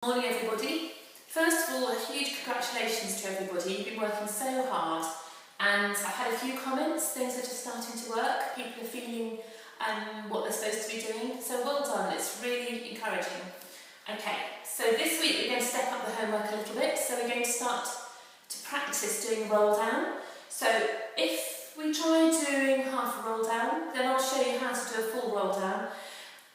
Morning everybody. First of all, a huge congratulations to everybody. You've been working so hard and I've had a few comments, things are just starting to work, people are feeling what they're supposed to be doing, so well done, it's really encouraging. Okay, so this week we're going to step up the homework a little bit, so we're going to start to practice doing a roll down. So if we try doing half a roll down, then I'll show you how to do a full roll down.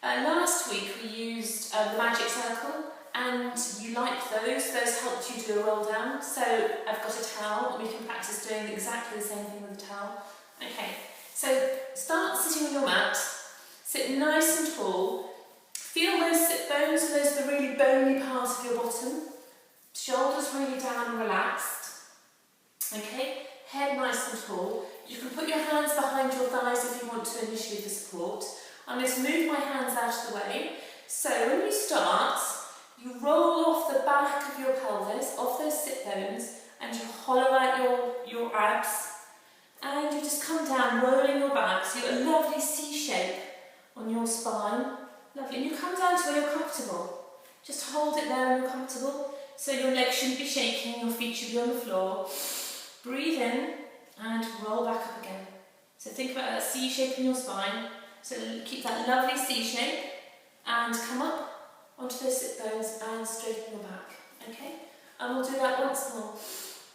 Last week we used the magic circle, and you liked those helped you do a roll down. So I've got a towel and we can practice doing exactly the same thing with a towel. Okay, so start sitting on your mat, sit nice and tall, feel those sit bones, those are the really bony part of your bottom, shoulders really down and relaxed. Okay, head nice and tall. You can put your hands behind your thighs if you want to initially for support. I'm going to move my hands out of the way. So when you start, you roll off the back of your pelvis, off those sit bones, and you hollow out your abs, and you just come down, rolling your back, so you've got a lovely C shape on your spine. Lovely, and you come down to where you're comfortable. Just hold it there when you're comfortable, so your legs shouldn't be shaking, your feet should be on the floor. Breathe in, and roll back up again. So think about that C shape in your spine, so keep that lovely C shape, and come up onto those sit bones and straighten your back, okay? And we'll do that once more.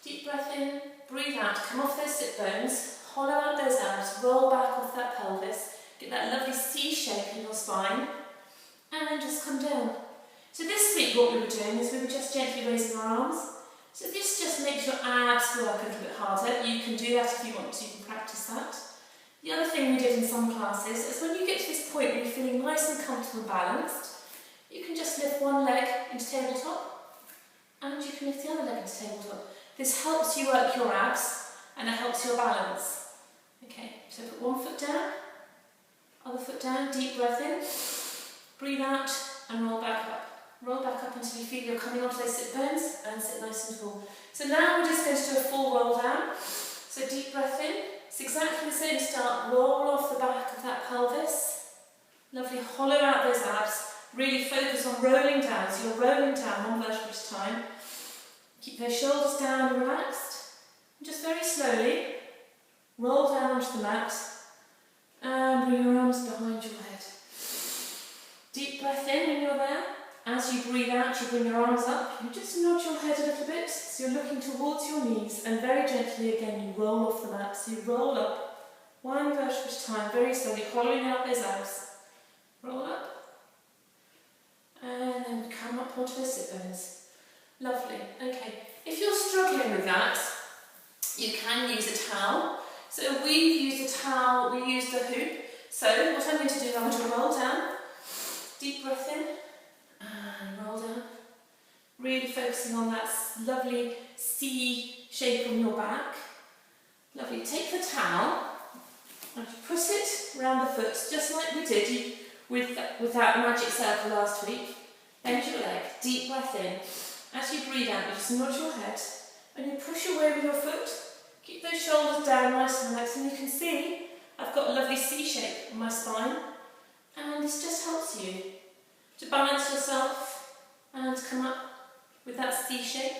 Deep breath in, breathe out, come off those sit bones, hollow out those abs, roll back off that pelvis, get that lovely C shape in your spine, and just come down. So this week what we were doing is we were just gently raising our arms. So this just makes your abs work a little bit harder. You can do that if you want to, you can practice that. The other thing we did in some classes is when you get to this point where you're feeling nice and comfortable and balanced, you can just lift one leg into tabletop, and you can lift the other leg into tabletop. This helps you work your abs, and it helps your balance. Okay, so put one foot down, other foot down, deep breath in, breathe out, and roll back up. Roll back up until you feel you're coming onto those sit bones, and sit nice and full. So now we're just going to do a full roll down. So deep breath in, it's exactly the same start, roll off the back of that pelvis. Lovely, hollow out those abs. Really focus on rolling down, so you're rolling down one vertebra at a time. Keep those shoulders down and relaxed. And just very slowly, roll down onto the mat and bring your arms behind your head. Deep breath in when you're there. As you breathe out, you bring your arms up. You just nod your head a little bit, so you're looking towards your knees, and very gently again you roll off the mat. So you roll up, one vertebra at a time, very slowly, hollowing out those abs. Roll up. And then come up onto the sit bones. Lovely. Okay. If you're struggling with that, you can use a towel. So we've used a towel, we used a hoop. So what I'm going to do, I'm going to roll down, deep breath in, and roll down. Really focusing on that lovely C shape on your back. Lovely. Take the towel and put it around the foot, just like we did with that magic circle last week. Bend your leg, deep breath in. As you breathe out, you just nod your head and you push away with your foot. Keep those shoulders down nice and relaxed, and you can see I've got a lovely C shape on my spine, and this just helps you to balance yourself and come up with that C shape.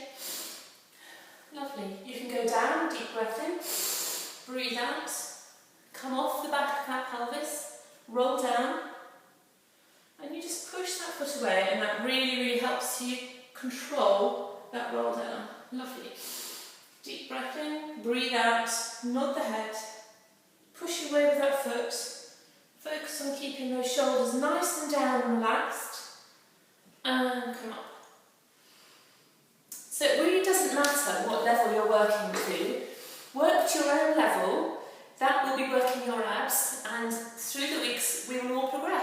Lovely. You can go down, deep breath in, breathe out, come off the back of that pelvis, roll down, and you just push that foot away, and that really, really helps you control that roll down. Lovely. Deep breath in, breathe out, nod the head, push away with that foot, focus on keeping those shoulders nice and down and relaxed, and come up. So it really doesn't matter what level you're working to, work to your own level. That will be working your abs, and through the weeks we will all progress.